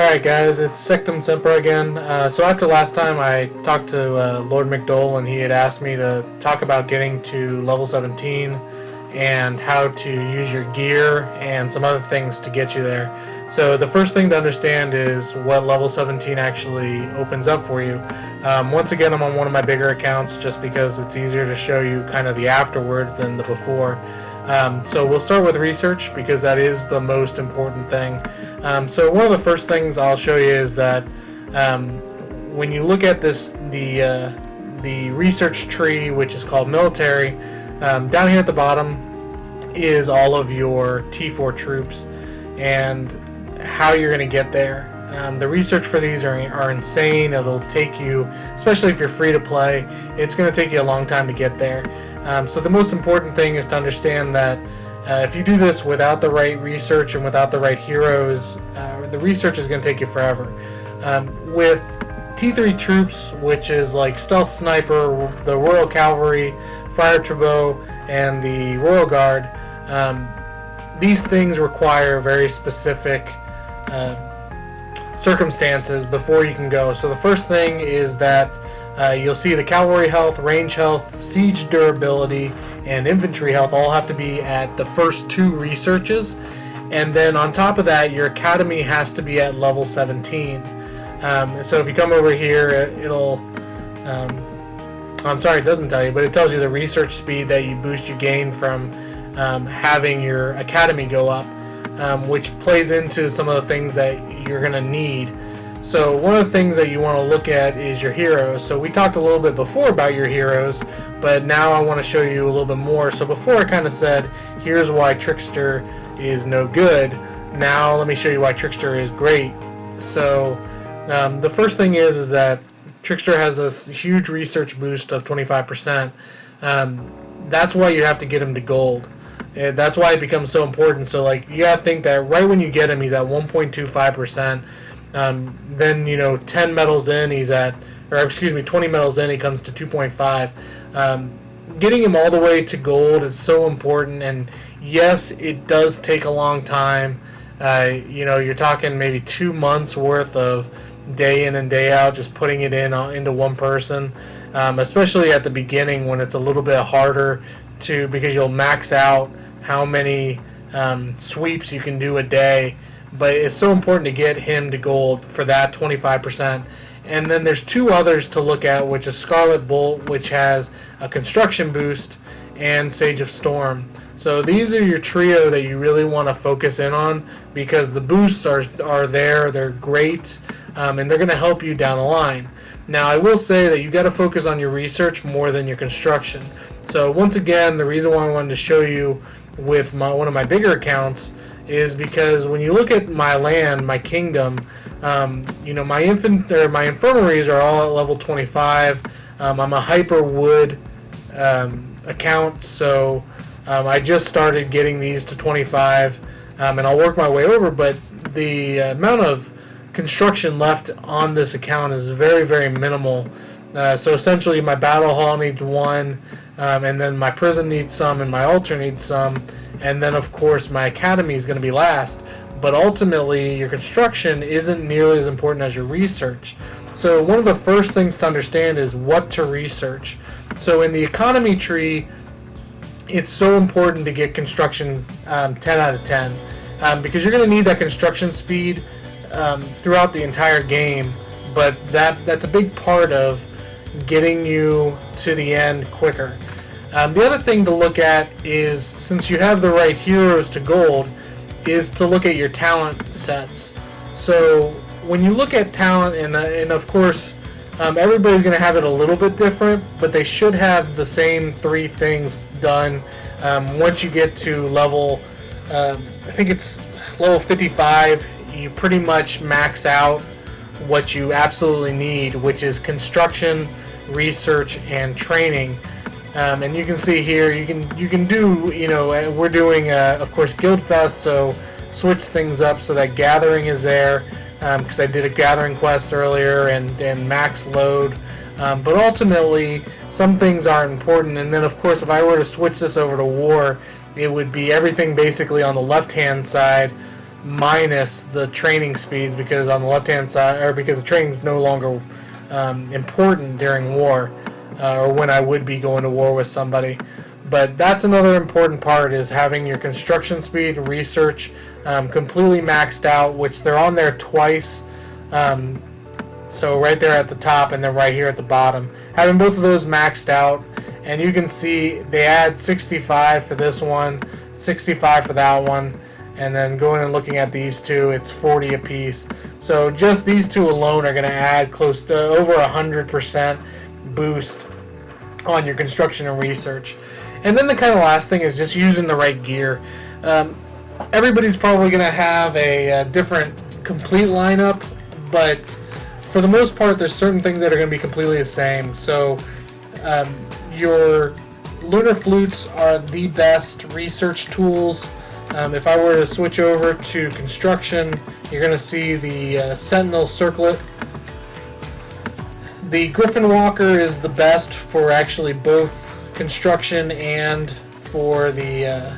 Alright guys, it's Sectum Semper again. So after last time I talked to Lord McDole, and he had asked me to talk about getting to level 17 and how to use your gear and some other things to get you there. So the first thing to understand is what level 17 actually opens up for you. Once again, I'm on one of my bigger accounts just because it's easier to show you kind of the afterwards than the before. So we'll start with research because that is the most important thing. So one of the first things I'll show you is that when you look at the research tree, which is called military, down here at the bottom is all of your T4 troops and how you're going to get there. The research for these are insane. It'll take you, especially if you're free to play, it's going to take you a long time to get there. So the most important thing is to understand that if you do this without the right research and without the right heroes, the research is going to take you forever. With T3 troops, which is like Stealth Sniper, the Royal Cavalry, Fire Turbo, and the Royal Guard, these things require very specific circumstances before you can go. So the first thing is that you'll see the cavalry health, range health, siege durability, and infantry health all have to be at the first two researches, and then on top of that your academy has to be at level 17. So if you come over here, it'll I'm sorry, it doesn't tell you, but it tells you the research speed that you gain from having your academy go up, which plays into some of the things that you're going to need. So one of the things that you want to look at is your heroes. So we talked a little bit before about your heroes, but now I want to show you a little bit more. So before I kind of said, here's why Trickster is no good. Now let me show you why Trickster is great. So the first thing is that Trickster has a huge research boost of 25%. That's why you have to get him to gold. That's why it becomes so important. So like, you gotta think that right when you get him, he's at 1.25%. Then 10 medals in, he's at, or excuse me, 20 medals in, he comes to 2.5. Getting him all the way to gold is so important, and yes, it does take a long time. You're talking maybe 2 months worth of day in and day out just putting it into one person, especially at the beginning when it's a little bit harder to, because you'll max out how many sweeps you can do a day. But it's so important to get him to gold for that 25%. And then there's two others to look at, which is Scarlet Bolt, which has a construction boost, and Sage of Storm. So these are your trio that you really want to focus in on, because the boosts are there, they're great, and they're going to help you down the line. Now I will say that you got to focus on your research more than your construction. So once again, the reason why I wanted to show you with one of my bigger accounts is because when you look at my land, my kingdom, my infirmaries are all at level 25. I'm a hyper wood account, so I just started getting these to 25, and I'll work my way over, but the amount of construction left on this account is very, very minimal. So essentially my battle hall needs one, and then my prison needs some, and my altar needs some, and then of course my academy is going to be last. But ultimately your construction isn't nearly as important as your research. So one of the first things to understand is what to research. So in the economy tree, it's so important to get construction 10 out of 10, because you're going to need that construction speed throughout the entire game, but that's a big part of getting you to the end quicker. The other thing to look at is, since you have the right heroes to gold, is to look at your talent sets. So when you look at talent, and of course everybody's going to have it a little bit different, but they should have the same three things done. Once you get to level, I think it's level 55, you pretty much max out what you absolutely need, which is construction, research, and training. And you can see here, you can do, we're doing of course Guild Fest, so switch things up so that gathering is there, because I did a gathering quest earlier, and max load. But ultimately some things aren't important. And then of course if I were to switch this over to war, it would be everything basically on the left hand side minus the training speeds, because on the left-hand side, or because the training is no longer important during war, or when I would be going to war with somebody. But that's another important part, is having your construction speed, research completely maxed out, which they're on there twice. So right there at the top and then right here at the bottom, having both of those maxed out, and you can see they add 65 for this one, 65 for that one, and then going and looking at these two, it's 40 apiece. So just these two alone are going to add close to over 100% boost on your construction and research. And then the kind of last thing is just using the right gear. Everybody's probably going to have a different complete lineup, but for the most part, there's certain things that are going to be completely the same. So your lunar flutes are the best research tools. If I were to switch over to construction, you're going to see the Sentinel Circlet. The Griffin Walker is the best for actually both construction and for the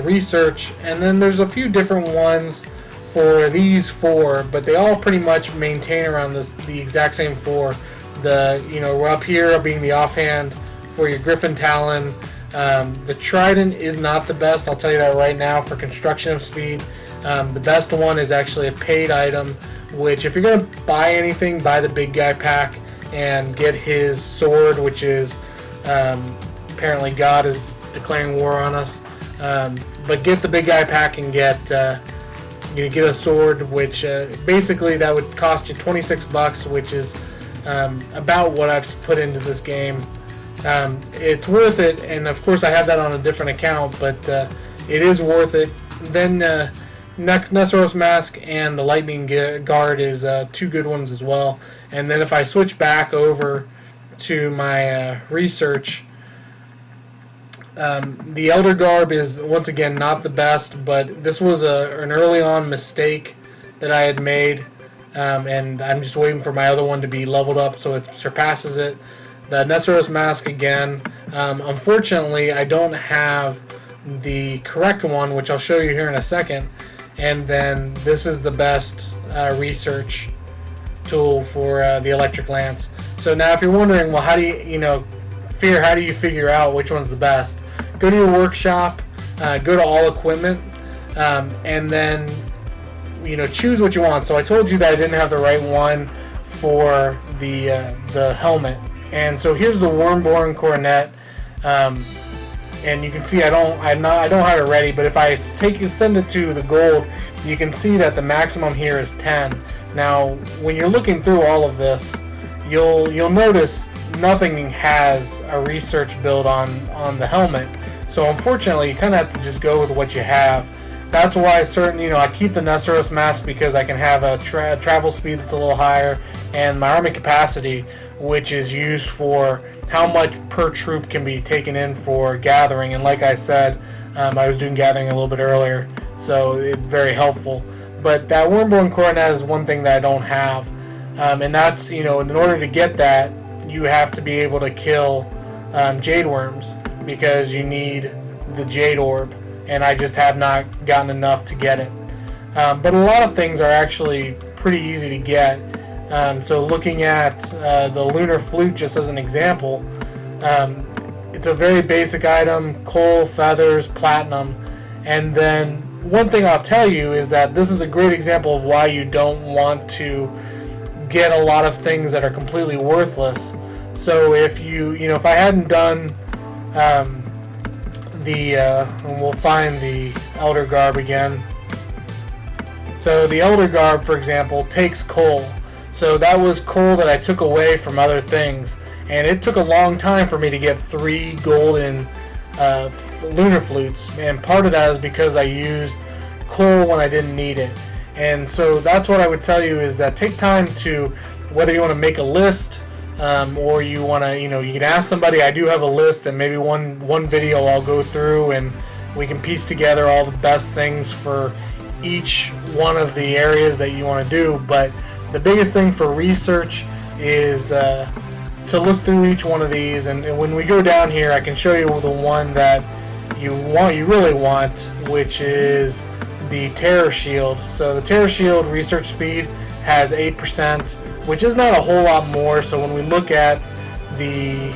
research. And then there's a few different ones for these four, but they all pretty much maintain around the exact same four. We're up here being the offhand for your Griffin Talon. The Trident is not the best, I'll tell you that right now, for construction of speed. The best one is actually a paid item, which if you're going to buy anything, buy the big guy pack and get his sword, which is apparently God is declaring war on us. But get the big guy pack and get a sword, which basically that would cost you $26, which is about what I've put into this game. It's worth it, and of course I have that on a different account, but it is worth it. Then Nessoros Mask and the Lightning Guard is two good ones as well. And then if I switch back over to my research, the Elder Garb is once again not the best, but this was an early on mistake that I had made, and I'm just waiting for my other one to be leveled up so it surpasses it. The Nessoros Mask again, unfortunately I don't have the correct one, which I'll show you here in a second. And then this is the best research tool for the Electric Lance. So now if you're wondering, well, how do how do you figure out which one's the best? Go to your workshop, go to all equipment, and then choose what you want. So I told you that I didn't have the right one for the helmet, and so here's the Wormborn Coronet, and you can see I don't have it ready. But if I send it to the gold, you can see that the maximum here is 10. Now when you're looking through all of this, you'll notice nothing has a research build on the helmet. So unfortunately, you kind of have to just go with what you have. That's why I keep the Nessoros Mask, because I can have a travel speed that's a little higher, and my army capacity, which is used for how much per troop can be taken in for gathering. And like I said, I was doing gathering a little bit earlier, so it's very helpful. But that Wormborn Coronet is one thing that I don't have, and that's in order to get that, you have to be able to kill Jade Worms, because you need the Jade Orb, and I just have not gotten enough to get it. But a lot of things are actually pretty easy to get. So looking at the Lunar Flute just as an example, it's a very basic item: coal, feathers, platinum. And then one thing I'll tell you is that this is a great example of why you don't want to get a lot of things that are completely worthless. So if if I hadn't done and we'll find the Elder Garb again. So the Elder Garb, for example, takes coal. So that was coal that I took away from other things, and it took a long time for me to get 3 golden lunar flutes, and part of that is because I used coal when I didn't need it. And so that's what I would tell you, is that take time to, whether you want to make a list, or you want to, you can ask somebody. I do have a list, and maybe one video I'll go through and we can piece together all the best things for each one of the areas that you want to do. But the biggest thing for research is to look through each one of these, and when we go down here, I can show you the one that you really want, which is the Terror Shield. So the Terror Shield research speed has 8%, which is not a whole lot more. So when we look at the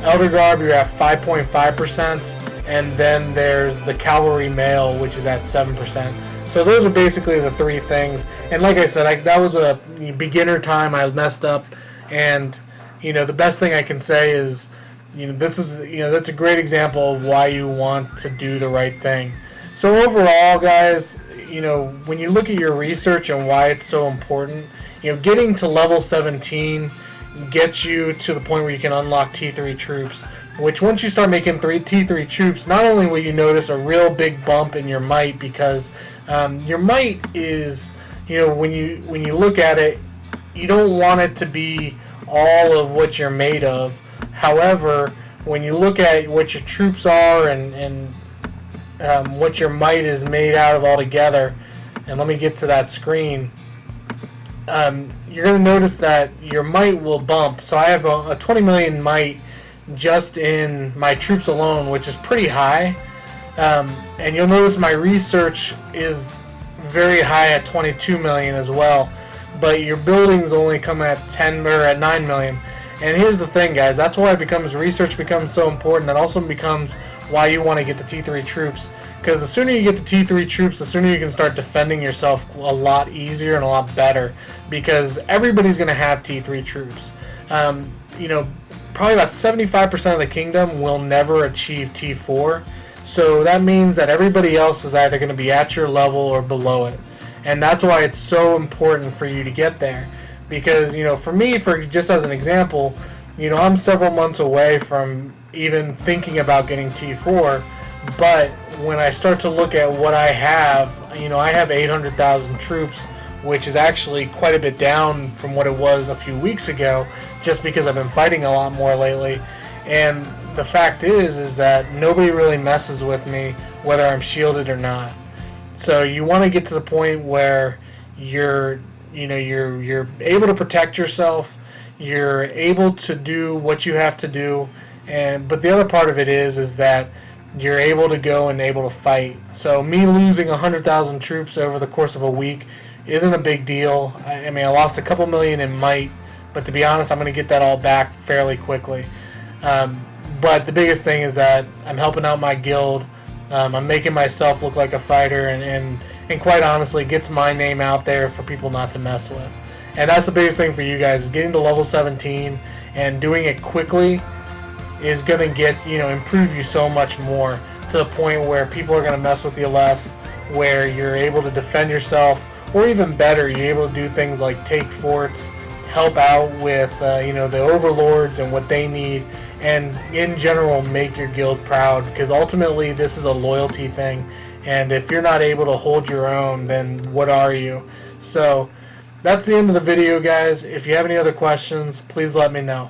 Elder Garb, you're at 5.5%, and then there's the Cavalry Mail, which is at 7%. So those are basically the three things. And like I said, that was a beginner time. I messed up, and the best thing I can say is, this is that's a great example of why you want to do the right thing. So overall, guys, when you look at your research and why it's so important, getting to level 17 gets you to the point where you can unlock T3 troops, which once you start making T3 troops, not only will you notice a real big bump in your might, because your might is, when you look at it, you don't want it to be all of what you're made of. However, when you look at what your troops are and what your might is made out of altogether, and let me get to that screen, you're going to notice that your might will bump. So I have a 20 million might just in my troops alone, which is pretty high. And you'll notice my research is very high at 22 million as well. But your buildings only come at 10 or at 9 million. And here's the thing, guys. That's why research becomes so important. That also becomes why you want to get the T3 troops. Because the sooner you get the T3 troops, the sooner you can start defending yourself a lot easier and a lot better. Because everybody's going to have T3 troops. Probably about 75% of the kingdom will never achieve T4. So that means that everybody else is either going to be at your level or below it. And that's why it's so important for you to get there. Because, for me, just as an example, I'm several months away from even thinking about getting T4. But when I start to look at what I have, I have 800,000 troops, which is actually quite a bit down from what it was a few weeks ago, just because I've been fighting a lot more lately. And the fact is that nobody really messes with me, whether I'm shielded or not. So you want to get to the point where you're able to protect yourself, you're able to do what you have to do, but the other part of it is that you're able to go and able to fight. So me losing 100,000 troops over the course of a week isn't a big deal. I mean, I lost a couple million in might, but to be honest, I'm going to get that all back fairly quickly. But the biggest thing is that I'm helping out my guild. I'm making myself look like a fighter, and quite honestly, gets my name out there for people not to mess with. And that's the biggest thing for you guys, is getting to level 17 and doing it quickly is going to improve you so much more, to the point where people are going to mess with you less, where you're able to defend yourself, or even better, you're able to do things like take forts, help out with the overlords and what they need, and in general make your guild proud, because ultimately this is a loyalty thing, and if you're not able to hold your own, then what are you? So that's the end of the video, guys. If you have any other questions, please let me know.